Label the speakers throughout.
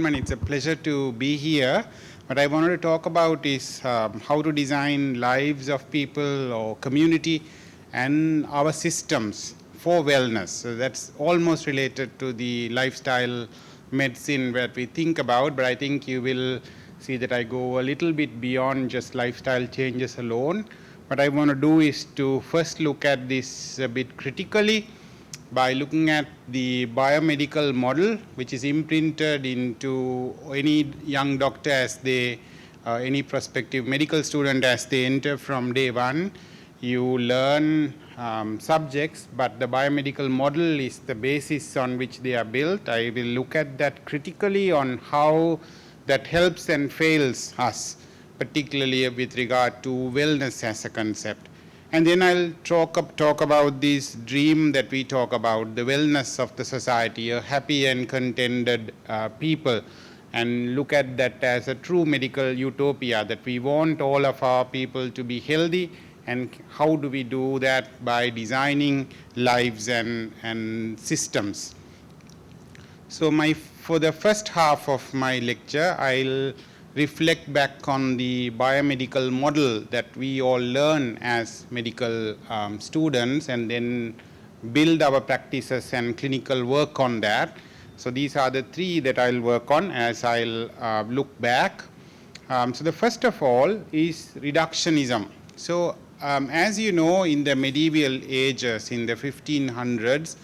Speaker 1: gentlemen, it's a pleasure to be here. What I wanted to talk about is how to design lives of people or community and our systems for wellness. So that's almost related to the lifestyle medicine that we think about, but I think you will see that I go a little bit beyond just lifestyle changes alone. What I want to do is to first look at this a bit critically by looking at the biomedical model, which is imprinted into any young doctor as they, any prospective medical student as they enter from day one. You learn subjects, but the biomedical model is the basis on which they are built. I will look at that critically on how that helps and fails us, particularly with regard to wellness as a concept. And then I'll talk about this dream that we talk about, the wellness of the society, a happy and contented people, and look at that as a true medical utopia, that we want all of our people to be healthy, and how do we do that by designing lives and systems. So for the first half of my lecture, I'll reflect back on the biomedical model that we all learn as medical students, and then build our practices and clinical work on that. So these are the three that I'll work on as I'll look back. So the first of all is reductionism. So as you know, in the medieval ages, in the 1500s,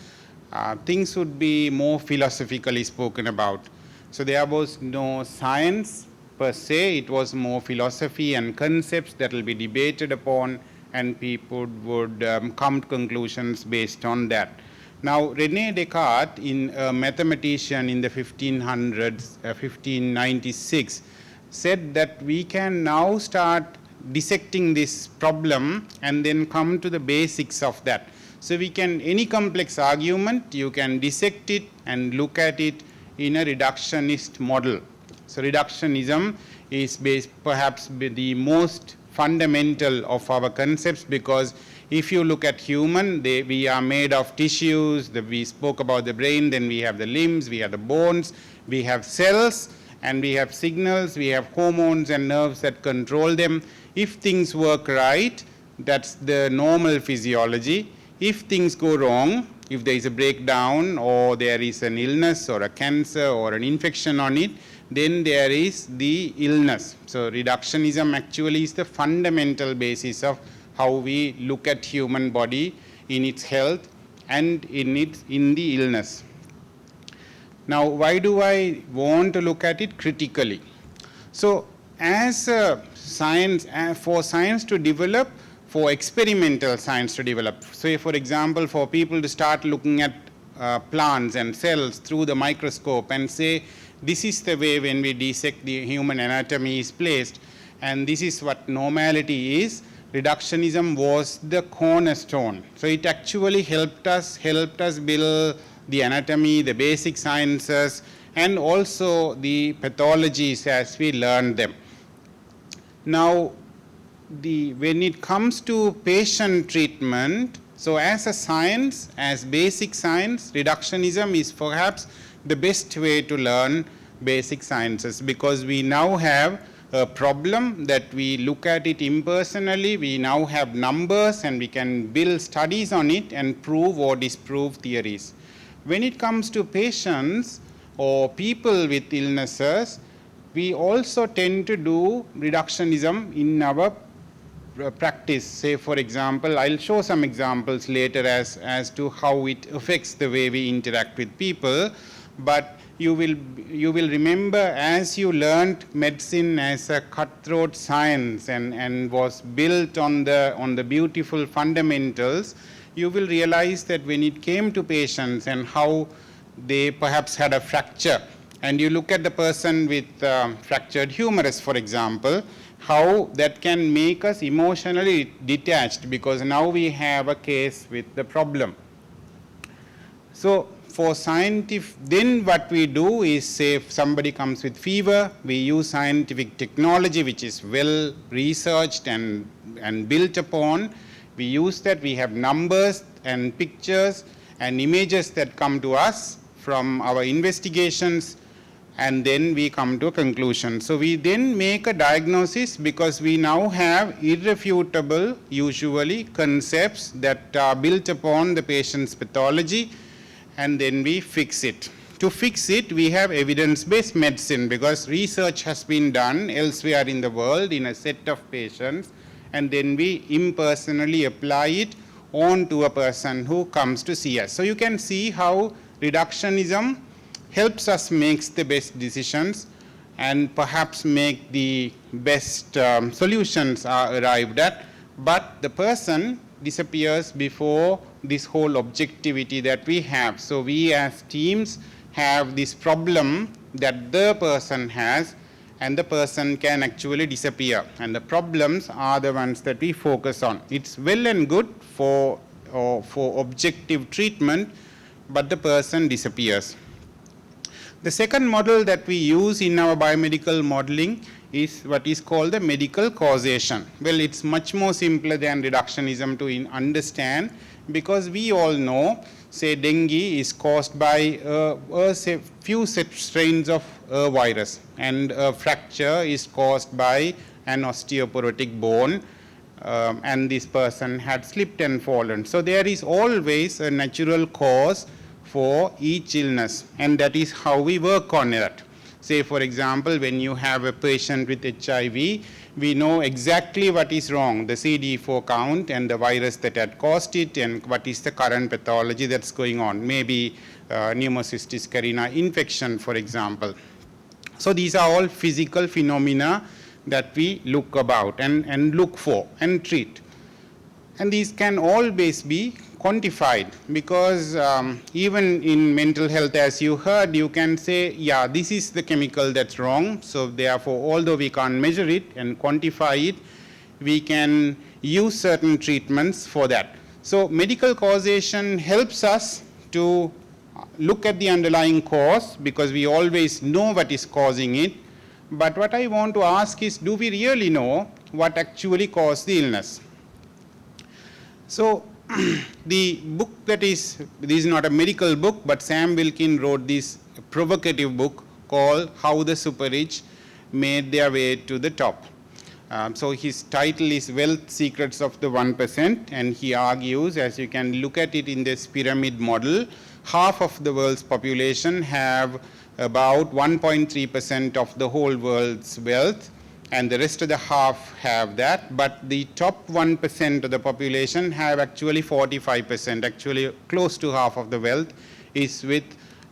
Speaker 1: things would be more philosophically spoken about. So there was no science per se, it was more philosophy and concepts that will be debated upon, and people would come to conclusions based on that. Now, René Descartes, a mathematician in the 1500s, 1596, said that we can now start dissecting this problem and then come to the basics of that. So we can, any complex argument, you can dissect it and look at it in a reductionist model. So reductionism is perhaps the most fundamental of our concepts, because if you look at human, we are made of tissues. We spoke about the brain, then we have the limbs, we have the bones, we have cells, and we have signals, we have hormones and nerves that control them. If things work right, that's the normal physiology. If things go wrong, if there is a breakdown or there is an illness or a cancer or an infection on it, then there is the illness. So reductionism actually is the fundamental basis of how we look at human body in its health and in the illness. Now, why do I want to look at it critically? So as science, for science to develop, for experimental science to develop, say for example, for people to start looking at plants and cells through the microscope and say, this is the way when we dissect the human anatomy is placed, and this is what normality is. Reductionism was the cornerstone. So it actually helped us build the anatomy, the basic sciences, and also the pathologies as we learn them. Now, when it comes to patient treatment, so as a science, as basic science, reductionism is perhaps the best way to learn basic sciences, because we now have a problem that we look at it impersonally. We now have numbers and we can build studies on it and prove or disprove theories. When it comes to patients or people with illnesses, we also tend to do reductionism in our practice. Say for example, I'll show some examples later as to how it affects the way we interact with people, but you will remember, as you learned medicine as a cutthroat science and was built on the beautiful fundamentals, you will realize that when it came to patients and how they perhaps had a fracture, and you look at the person with fractured humerus, for example, how that can make us emotionally detached, because now we have a case with the problem. So for scientific, then what we do is, say if somebody comes with fever, we use scientific technology which is well researched and built upon. We use that, we have numbers and pictures and images that come to us from our investigations, and then we come to a conclusion. So we then make a diagnosis because we now have irrefutable, usually, concepts that are built upon the patient's pathology, and then we fix it. To fix it, we have evidence-based medicine because research has been done elsewhere in the world in a set of patients, and then we impersonally apply it onto a person who comes to see us. So you can see how reductionism helps us make the best decisions and perhaps make the best solutions are arrived at, but the person disappears before this whole objectivity that we have. So we as teams have this problem that the person has, and the person can actually disappear, and the problems are the ones that we focus on. It's well and good for objective treatment, but the person disappears. The second model that we use in our biomedical modeling is what is called the medical causation. Well, it's much more simpler than reductionism to understand, because we all know, say, dengue is caused by a few strains of a virus, and a fracture is caused by an osteoporotic bone, and this person had slipped and fallen. So there is always a natural cause for each illness, and that is how we work on it. Say, for example, when you have a patient with HIV, we know exactly what is wrong, the CD4 count and the virus that had caused it, and what is the current pathology that's going on, maybe pneumocystis carinii infection, for example. So these are all physical phenomena that we look about and look for and treat. And these can always be quantified, because even in mental health, as you heard, you can say, yeah, this is the chemical that's wrong. So therefore, although we can't measure it and quantify it, we can use certain treatments for that. So medical causation helps us to look at the underlying cause, because we always know what is causing it. But what I want to ask is, do we really know what actually caused the illness? So the book this is not a medical book, but Sam Wilkin wrote this provocative book called How the Super-Rich Made Their Way to the Top. So his title is Wealth Secrets of the 1%, and he argues, as you can look at it in this pyramid model, half of the world's population have about 1.3% of the whole world's wealth, and the rest of the half have that, but the top 1% of the population have actually 45%, actually close to half of the wealth is with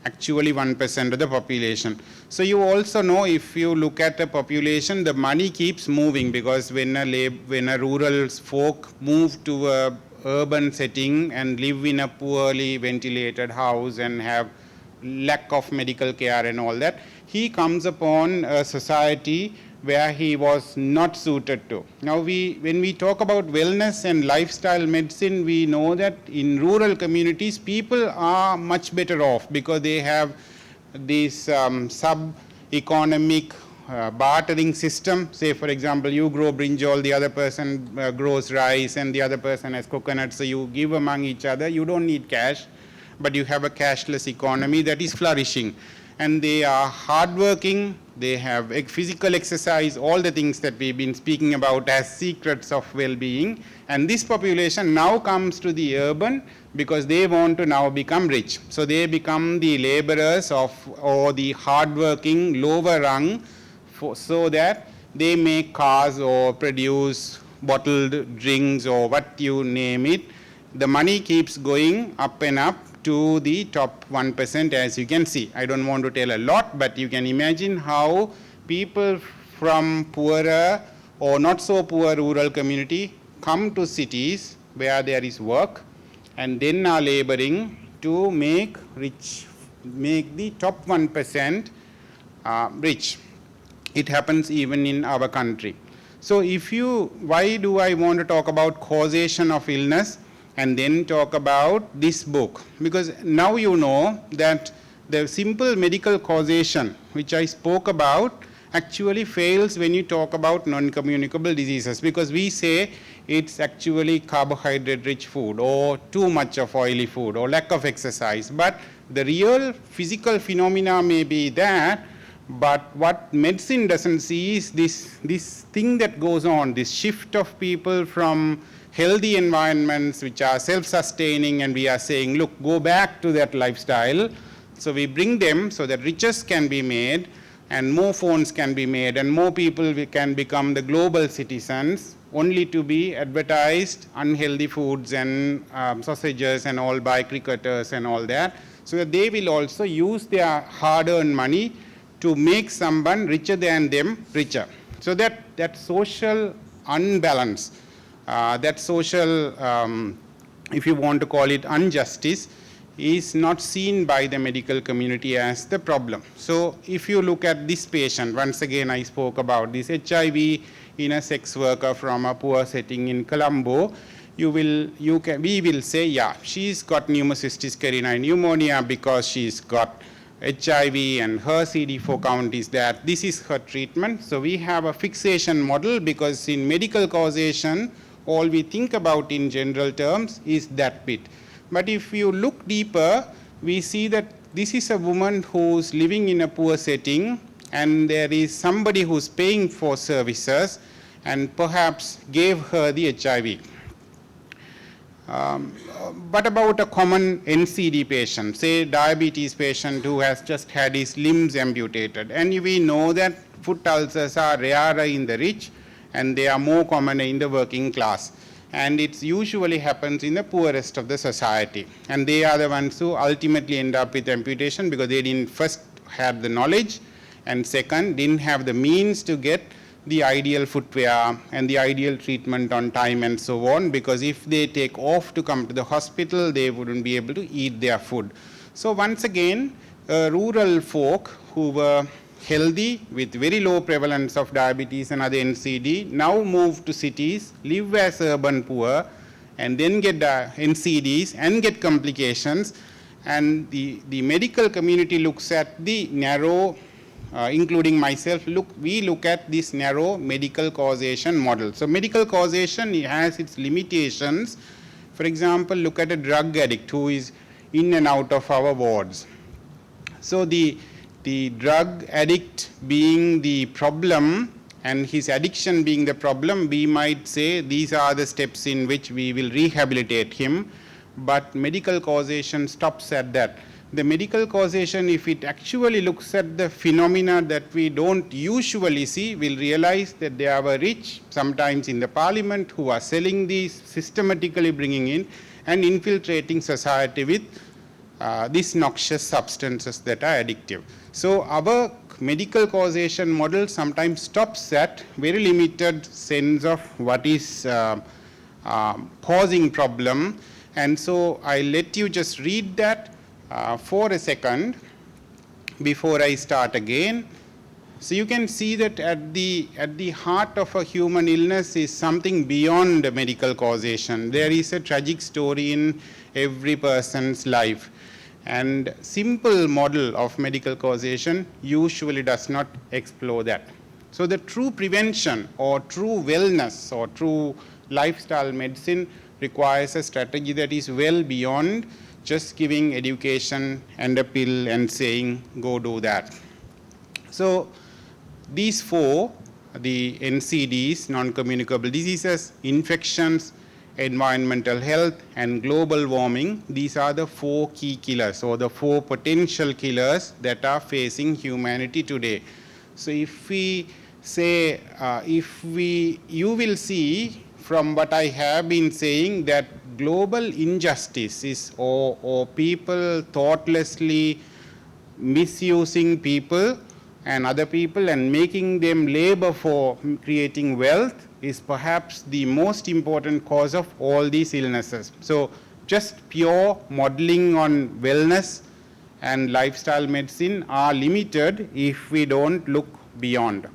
Speaker 1: actually 1% of the population. So you also know, if you look at the population, the money keeps moving, because when a rural folk move to a urban setting and live in a poorly ventilated house and have lack of medical care and all that, he comes upon a society where he was not suited to. Now, when we talk about wellness and lifestyle medicine, we know that in rural communities, people are much better off, because they have this sub-economic bartering system. Say, for example, you grow brinjal, the other person grows rice, and the other person has coconut, so you give among each other. You don't need cash, but you have a cashless economy that is flourishing. And they are hardworking, they have physical exercise, all the things that we've been speaking about as secrets of well-being. And this population now comes to the urban because they want to now become rich. So they become the laborers or the hardworking lower rung, so that they make cars or produce bottled drinks or what you name it. The money keeps going up and up to the top 1%, as you can see. I don't want to tell a lot, but you can imagine how people from poorer or not so poor rural community come to cities where there is work, and then are laboring to make the top 1% rich. It happens even in our country. So why do I want to talk about causation of illness and then talk about this book? Because now you know that the simple medical causation, which I spoke about, actually fails when you talk about non-communicable diseases, because we say it's actually carbohydrate-rich food, or too much of oily food, or lack of exercise. But the real physical phenomena may be that, But what medicine doesn't see is this thing that goes on, this shift of people from healthy environments which are self-sustaining, and we are saying, look, go back to that lifestyle. So we bring them so that riches can be made and more phones can be made and more people can become the global citizens, only to be advertised unhealthy foods and sausages and all by cricketers and all that, so that they will also use their hard-earned money to make someone richer than them richer. So that social unbalance, that social, if you want to call it injustice, is not seen by the medical community as the problem. So if you look at this patient, once again I spoke about this HIV in a sex worker from a poor setting in Colombo, we will say, yeah, she's got pneumocystis carinii pneumonia because she's got HIV and her CD4 count is that. This is her treatment. So we have a fixation model, because in medical causation, all we think about in general terms is that bit. But if you look deeper, we see that this is a woman who's living in a poor setting, and there is somebody who's paying for services and perhaps gave her the HIV. But about a common NCD patient, say diabetes patient who has just had his limbs amputated, and we know that foot ulcers are rarer in the rich and they are more common in the working class. And it usually happens in the poorest of the society. And they are the ones who ultimately end up with amputation because they didn't first have the knowledge, and second, didn't have the means to get the ideal footwear and the ideal treatment on time and so on, because if they take off to come to the hospital, they wouldn't be able to eat their food. So once again, rural folk who were healthy with very low prevalence of diabetes and other NCD now move to cities, live as urban poor, and then get NCDs and get complications. And the medical community looks at the narrow, including myself, we look at this narrow medical causation model. So medical causation has its limitations. For example, look at a drug addict who is in and out of our wards. So the drug addict being the problem and his addiction being the problem, we might say these are the steps in which we will rehabilitate him, but medical causation stops at that. The medical causation, if it actually looks at the phenomena that we don't usually see, will realize that there were rich, sometimes in the parliament, who are selling these, systematically bringing in and infiltrating society with these noxious substances that are addictive. So our medical causation model sometimes stops at very limited sense of what is causing problem. And so I let you just read that for a second before I start again. So you can see that at the heart of a human illness is something beyond medical causation. There is a tragic story in every person's life. And simple model of medical causation usually does not explore that. So the true prevention or true wellness or true lifestyle medicine requires a strategy that is well beyond just giving education and a pill and saying, go do that. So these four, the NCDs, non-communicable diseases, infections, environmental health, and global warming, these are the four key killers or the four potential killers that are facing humanity today. So if we say, you will see from what I have been saying that global injustice is or people thoughtlessly misusing people and other people and making them labor for creating wealth is perhaps the most important cause of all these illnesses. So just pure modeling on wellness and lifestyle medicine are limited if we don't look beyond.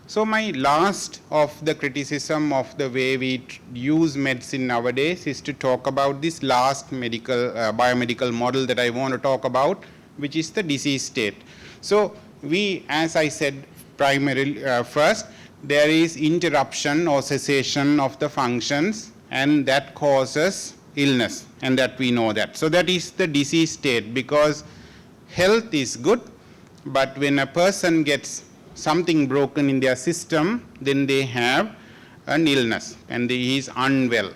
Speaker 1: So my last of the criticism of the way we use medicine nowadays is to talk about this last biomedical model that I want to talk about, which is the disease state. So we, as I said primarily first, there is interruption or cessation of the functions, and that causes illness, and that we know that. So that is the disease state, because health is good but when a person gets something broken in their system, then they have an illness and he is unwell.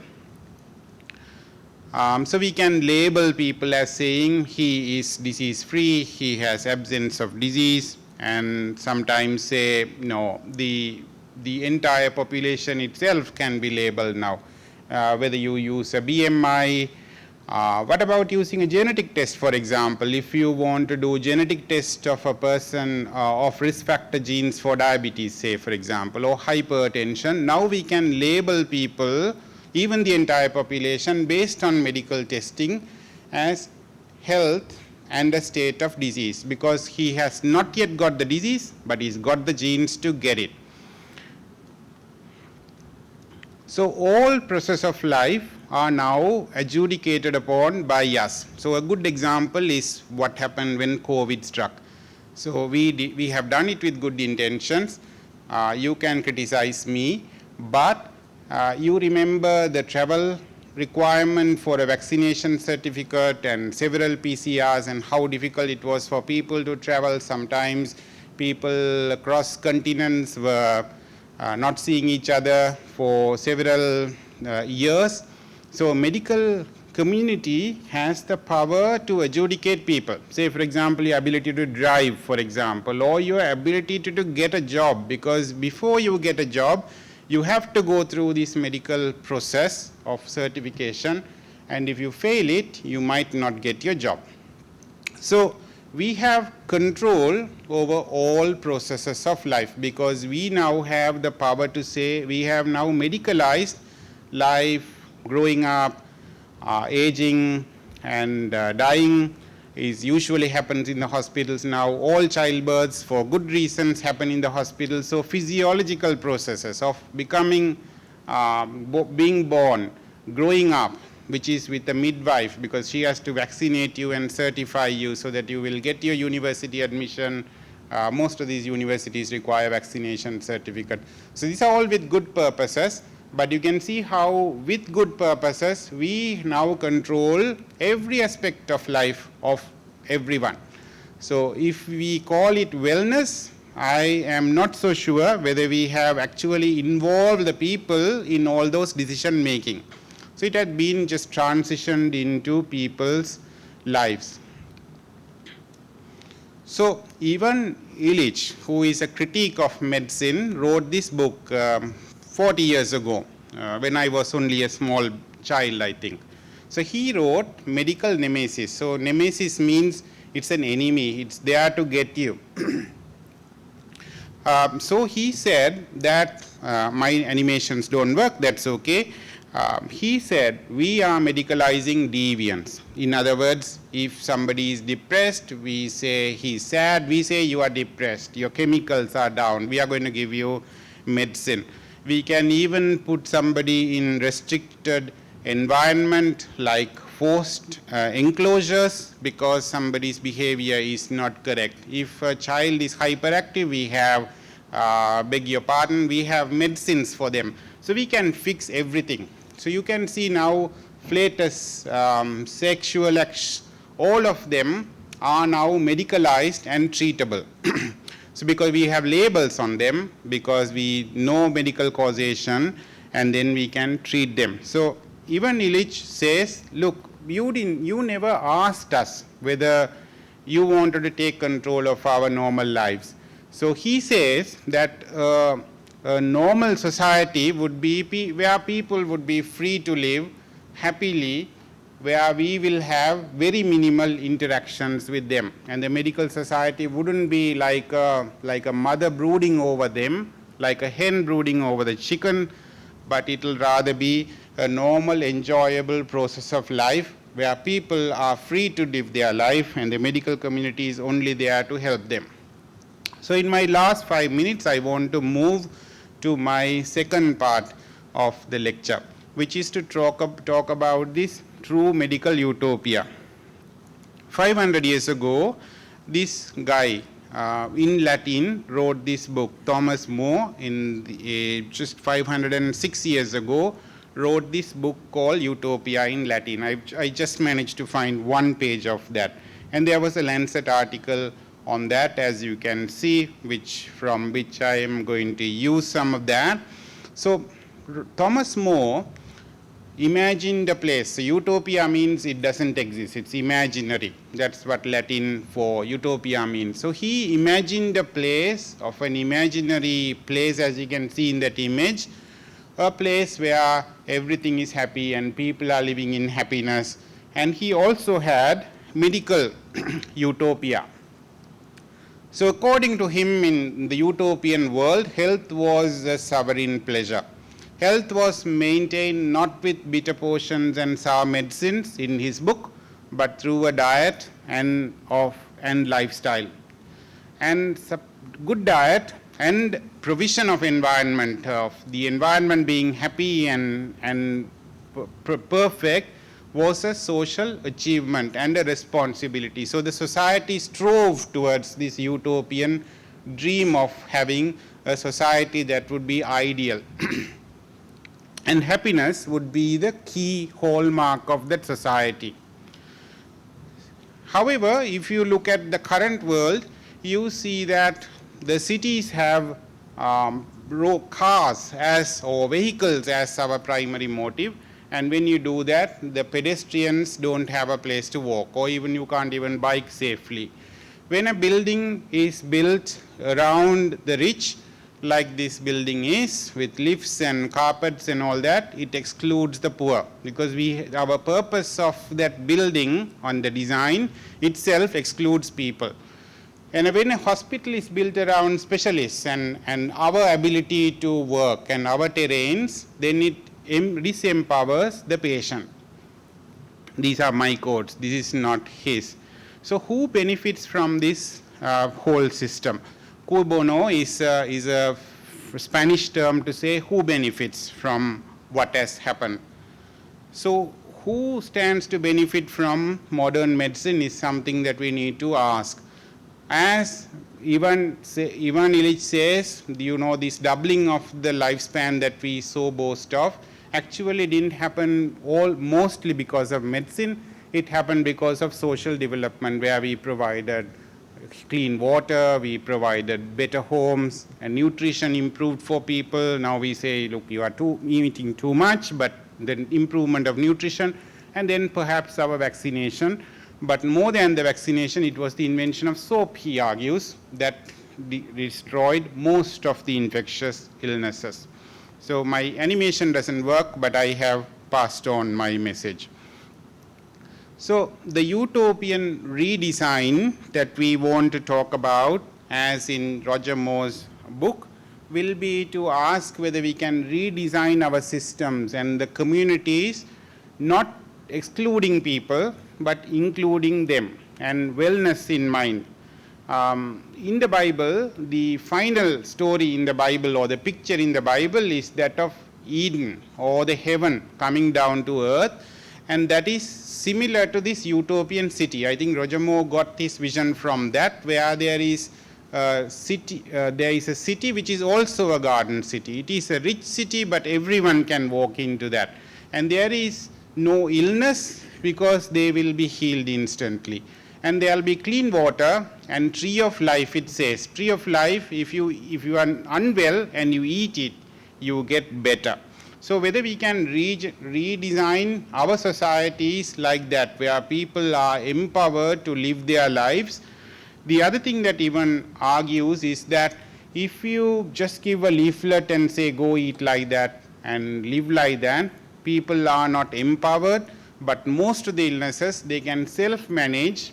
Speaker 1: So we can label people as saying he is disease free, he has absence of disease, and sometimes say no, the entire population itself can be labeled now. Whether you use a BMI, what about using a genetic test, for example? If you want to do genetic test of a person of risk factor genes for diabetes, say for example, or hypertension, now we can label people, even the entire population, based on medical testing as health and a state of disease, because he has not yet got the disease, but he's got the genes to get it. So all process of life are now adjudicated upon by us. So a good example is what happened when COVID struck. So we have done it with good intentions. You can criticize me, but you remember the travel requirement for a vaccination certificate and several PCRs and how difficult it was for people to travel. Sometimes people across continents were not seeing each other for several years. So medical community has the power to adjudicate people. Say for example, your ability to drive, for example, or your ability to get a job, because before you get a job, you have to go through this medical process of certification, and if you fail it, you might not get your job. So we have control over all processes of life, because we now have the power to say we have now medicalized life, growing up, aging, and dying is usually happens in the hospitals now. All childbirths for good reasons happen in the hospital. So physiological processes of becoming, being born, growing up, which is with the midwife, because she has to vaccinate you and certify you so that you will get your university admission. Most of these universities require vaccination certificate. So these are all with good purposes, but you can see how with good purposes we now control every aspect of life of everyone. So if we call it wellness, I am not so sure whether we have actually involved the people in all those decision making. So it had been just transitioned into people's lives. So even Illich, who is a critic of medicine, wrote this book 40 years ago, when I was only a small child, I think. So he wrote Medical Nemesis. So nemesis means it's an enemy, it's there to get you. So he said that my animations don't work, that's okay. He said we are medicalizing deviance. In other words, if somebody is depressed, we say he's sad, we say you are depressed, your chemicals are down, we are going to give you medicine. We can even put somebody in restricted environment like forced enclosures because somebody's behavior is not correct. If a child is hyperactive, we have, beg your pardon, we have medicines for them. So we can fix everything. So you can see now flatus, sexual acts, all of them are now medicalized and treatable. So because we have labels on them, because we know medical causation, and then we can treat them. So even Illich says, look, you never asked us whether you wanted to take control of our normal lives. So he says that a normal society would be where people would be free to live happily, where we will have very minimal interactions with them. And the medical society wouldn't be like a mother brooding over them, like a hen brooding over the chicken, but it will rather be a normal, enjoyable process of life where people are free to live their life and the medical community is only there to help them. So in my last 5 minutes, I want to move to my second part of the lecture, which is to talk about this true medical utopia. 500 years ago, this guy in Latin wrote this book. Thomas More, just 506 years ago, wrote this book called Utopia in Latin. I just managed to find one page of that. And there was a Lancet article on that, as you can see, from which I am going to use some of that. So Thomas More imagined a place. So utopia means it doesn't exist, it's imaginary. That's what Latin for utopia means. So he imagined a place, of an imaginary place, as you can see in that image, a place where everything is happy and people are living in happiness. And he also had medical utopia. So according to him, in the utopian world, health was a sovereign pleasure. Health was maintained not with bitter potions and sour medicines in his book, but through a diet and lifestyle. And good diet and provision of environment, of the environment being happy and perfect, was a social achievement and a responsibility. So the society strove towards this utopian dream of having a society that would be ideal. And happiness would be the key hallmark of that society. However, if you look at the current world, you see that the cities have cars or vehicles as our primary motive. And when you do that, the pedestrians don't have a place to walk, or even you can't even bike safely. When a building is built around the rich, like this building is, with lifts and carpets and all that, it excludes the poor, because our purpose of that building on the design itself excludes people. And when a hospital is built around specialists and our ability to work and our terrains, then it disempowers the patient. These are my quotes, this is not his. So who benefits from this whole system? Cui bono is a Spanish term to say who benefits from what has happened. So who stands to benefit from modern medicine is something that we need to ask. As Ivan Illich says, this doubling of the lifespan that we so boast of actually didn't happen mostly because of medicine. It happened because of social development, where we provided clean water, we provided better homes, and nutrition improved for people. Now we say, look, you are eating too much, but then improvement of nutrition, and then perhaps our vaccination. But more than the vaccination, it was the invention of soap, he argues, that destroyed most of the infectious illnesses. So my animation doesn't work, but I have passed on my message. So the utopian redesign that we want to talk about, as in Roger Moore's book, will be to ask whether we can redesign our systems and the communities, not excluding people, but including them, and wellness in mind. In the Bible, the final story in the Bible, or the picture in the Bible, is that of Eden, or the heaven coming down to earth, and that is similar to this utopian city. I think Roger Moore got his vision from that, where there is a city which is also a garden city. It is a rich city, but everyone can walk into that. And there is no illness, because they will be healed instantly. And there will be clean water and tree of life, it says. Tree of life, if you are unwell and you eat it, you get better. So whether we can redesign our societies like that, where people are empowered to live their lives. The other thing that even argues is that if you just give a leaflet and say, go eat like that and live like that, people are not empowered, but most of the illnesses, they can self-manage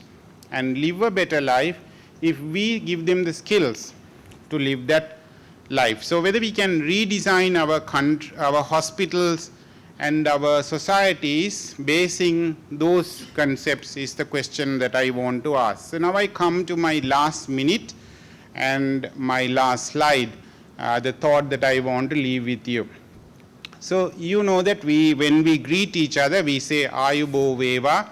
Speaker 1: and live a better life if we give them the skills to live that life. So whether we can redesign our hospitals and our societies basing those concepts is the question that I want to ask. So now I come to my last minute and my last slide, the thought that I want to leave with you. So you know that when we greet each other, we say Ayubo Veva,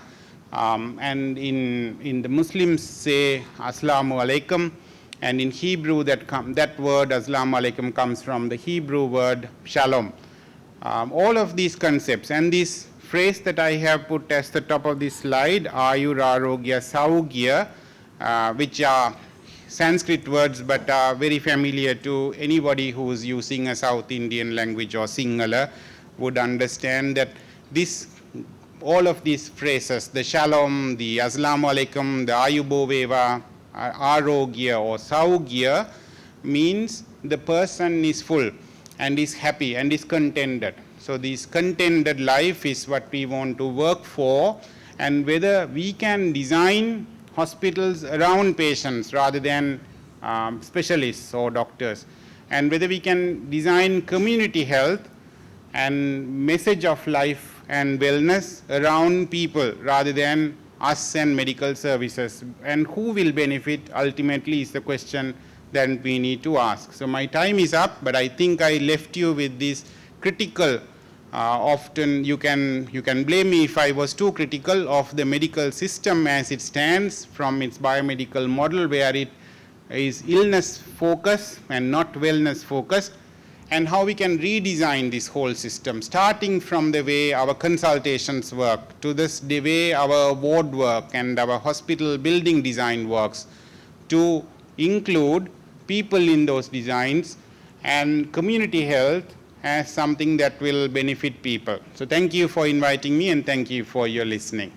Speaker 1: and in the Muslims say Assalamu Alaikum, and in Hebrew that word Assalamu Alaikum comes from the Hebrew word Shalom. All of these concepts and this phrase that I have put as the top of this slide, Ayur Arogya Saugya, which are Sanskrit words but are very familiar to anybody who is using a South Indian language or Sinhala would understand that this, all of these phrases, the shalom, the assalamu alaikum, the ayuboveva, arogya or saugya, means the person is full and is happy and is contented. So this contented life is what we want to work for, and whether we can design hospitals around patients rather than specialists or doctors, and whether we can design community health and message of life and wellness around people rather than us and medical services, and who will benefit ultimately is the question that we need to ask. So my time is up, but I think I left you with this critical, often you can blame me if I was too critical of the medical system as it stands from its biomedical model, where it is illness focused and not wellness focused, and how we can redesign this whole system, starting from the way our consultations work to the way our ward work and our hospital building design works, to include people in those designs and community health as something that will benefit people. So thank you for inviting me, and thank you for your listening.